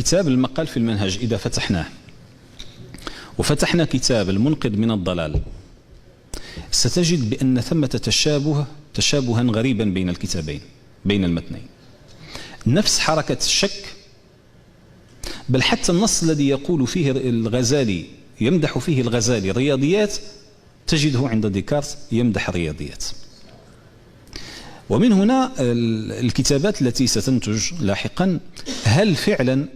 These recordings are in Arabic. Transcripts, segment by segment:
كتاب المقال في المنهج إذا فتحناه وفتحنا كتاب المنقذ من الضلال ستجد بأن ثمة تشابها غريبا بين الكتابين، بين المتنين، نفس حركة الشك. بل حتى النص الذي يقول فيه الغزالي يمدح فيه الغزالي الرياضيات تجده عند ديكارت يمدح الرياضيات. ومن هنا الكتابات التي ستنتج لاحقا، هل فعلا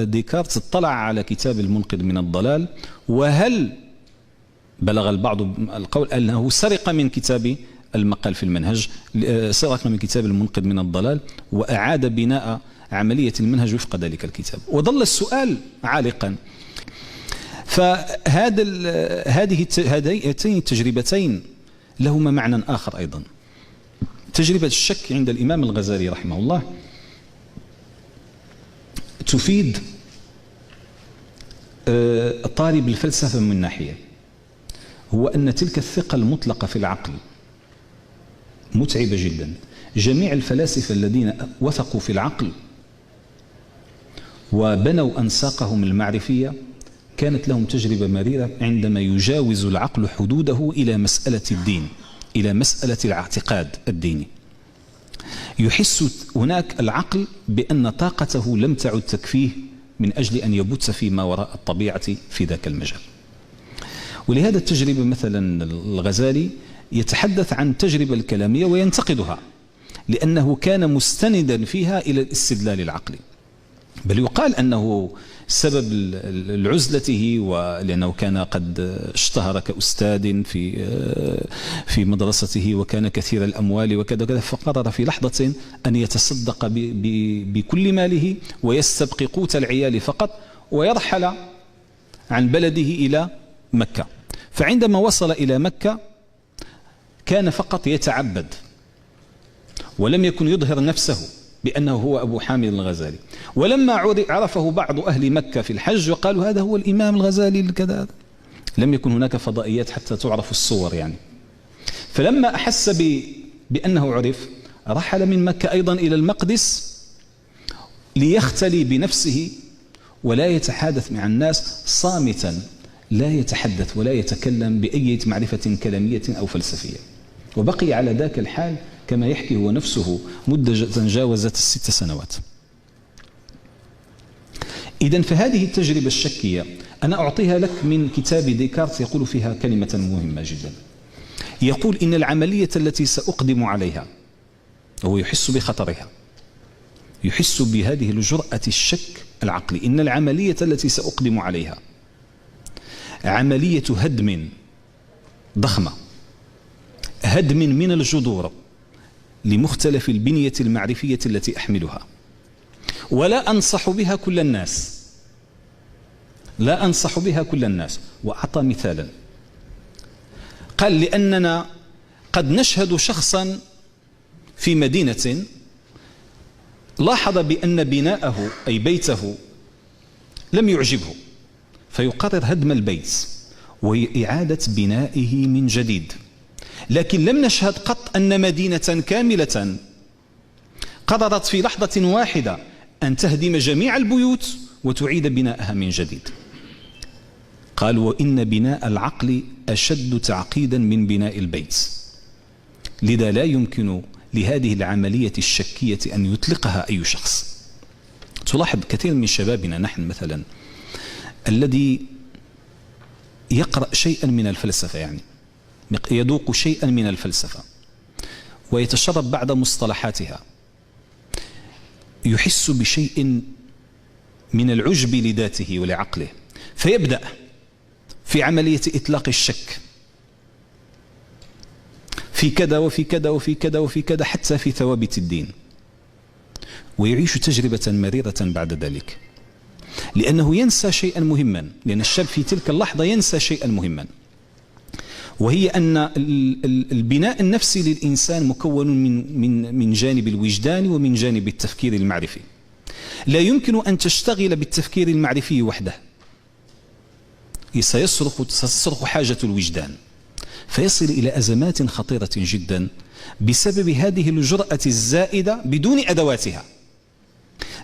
ديكارت اطلع على كتاب المنقذ من الضلال، وهل بلغ البعض القول أنه سرق من كتاب المقال في المنهج، سرق من كتاب المنقذ من الضلال وأعاد بناء عملية المنهج وفق ذلك الكتاب، وظل السؤال عالقا. هاتين التجربتين لهما معنى آخر أيضا. تجربة الشك عند الإمام الغزالي رحمه الله تفيد طالب الفلسفة من ناحية، هو أن تلك الثقة المطلقة في العقل متعبة جدا. جميع الفلاسفة الذين وثقوا في العقل وبنوا أنساقهم المعرفية كانت لهم تجربة مريرة عندما يجاوز العقل حدوده إلى مسألة الدين، إلى مسألة الاعتقاد الديني. يحس هناك العقل بأن طاقته لم تعد تكفيه من أجل أن يبث فيما وراء الطبيعة في ذاك المجال. ولهذا التجربة مثلا الغزالي يتحدث عن التجربة الكلامية وينتقدها، لأنه كان مستندا فيها إلى الاستدلال العقلي. بل يقال أنه سبب لعزلته ولأنه كان قد اشتهر كأستاذ في مدرسته وكان كثير الأموال وكذا كذا، فقرر في لحظة أن يتصدق بكل ماله ويستبقي قوت العيال فقط ويرحل عن بلده إلى مكة. فعندما وصل إلى مكة كان فقط يتعبد ولم يكن يظهر نفسه بأنه هو أبو حامد الغزالي. ولما عرفه بعض أهل مكة في الحج وقالوا هذا هو الإمام الغزالي الكذا، لم يكن هناك فضائيات حتى تعرف الصور يعني. فلما أحس بأنه عرف رحل من مكة أيضا إلى المقدس ليختلي بنفسه ولا يتحادث مع الناس، صامتا لا يتحدث ولا يتكلم بأي معرفة كلامية أو فلسفية، وبقي على ذاك الحال كما يحكي هو نفسه مدة جاوزت 6 سنوات. إذن فهذه التجربة الشكية أنا أعطيها لك من كتاب ديكارت، يقول فيها كلمة مهمة جدا. يقول إن العملية التي سأقدم عليها، هو يحس بخطرها، يحس بهذه الجرأة الشك العقلي، إن العملية التي سأقدم عليها عملية هدم ضخمة، هدم من الجذور لمختلف البنية المعرفية التي أحملها، ولا أنصح بها كل الناس، لا أنصح بها كل الناس. وأعطى مثالا، قال لأننا قد نشهد شخصا في مدينة لاحظ بأن بناءه أي بيته لم يعجبه، فيقرر هدم البيت وإعادة بنائه من جديد. لكن لم نشهد قط أن مدينة كاملة قررت في لحظة واحدة أن تهدم جميع البيوت وتعيد بناءها من جديد. قال وإن بناء العقل أشد تعقيدا من بناء البيت، لذا لا يمكن لهذه العملية الشكية أن يطلقها أي شخص. تلاحظ كثير من شبابنا نحن مثلا الذي يقرأ شيئا من الفلسفة، يعني يذوق شيئا من الفلسفة ويتشرب بعد مصطلحاتها، يحس بشيء من العجب لذاته ولعقله، فيبدأ في عملية إطلاق الشك في كذا وفي كذا وفي كذا وفي كذا حتى في ثوابت الدين، ويعيش تجربة مريرة بعد ذلك، لأنه ينسى شيئا مهما، لأن الشاب في تلك اللحظة ينسى شيئا مهما، وهي أن البناء النفسي للإنسان مكون من جانب الوجدان ومن جانب التفكير المعرفي. لا يمكن أن تشتغل بالتفكير المعرفي وحده، ستصرخ حاجة الوجدان، فيصل إلى أزمات خطيرة جدا بسبب هذه الجرأة الزائدة بدون أدواتها.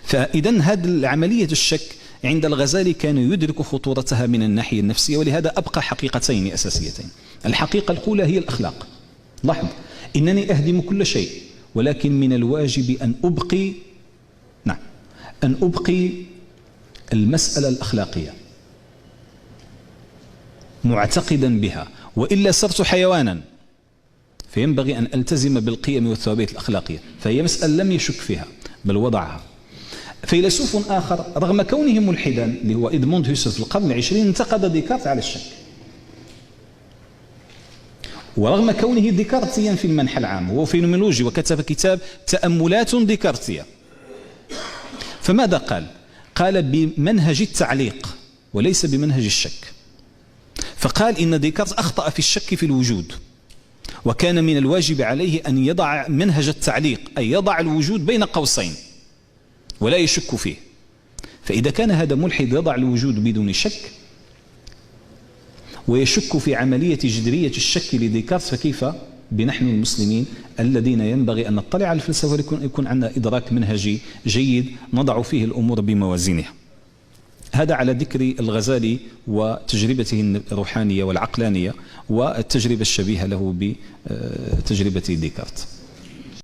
فإذا هذه عملية الشك عند الغزالي كان يدرك خطورتها من الناحية النفسية، ولهذا أبقى حقيقتين أساسيتين. الحقيقة الأولى هي الأخلاق. لاحظ، إنني أهدم كل شيء، ولكن من الواجب أن أبقي المسألة الأخلاقية معتقدا بها، وإلا صرت حيوانا، فينبغي أن ألتزم بالقيم والثوابت الأخلاقية. فهي مسألة لم يشك فيها بل وضعها. فيلسوف آخر رغم كونه ملحدا اللي هو إدموند هوسرل في القرن العشرين انتقد ديكارت على الشك، ورغم كونه ديكارتيا في المنحى العام، هو فينومينولوجي وكتب كتاب تأملات ديكارتية. فماذا قال؟ قال بمنهج التعليق وليس بمنهج الشك. فقال إن ديكارت أخطأ في الشك في الوجود، وكان من الواجب عليه أن يضع منهج التعليق، أي يضع الوجود بين قوسين ولا يشك فيه. فإذا كان هذا ملحد يضع الوجود بدون شك ويشك في عملية جذرية الشك لديكارت، فكيف بنحن المسلمين الذين ينبغي أن نطلع على الفلسفة ويكون عندنا إدراك منهجي جيد نضع فيه الأمور بموازينها. هذا على ذكر الغزالي وتجربته الروحانية والعقلانية والتجربة الشبيهة له بتجربة ديكارت.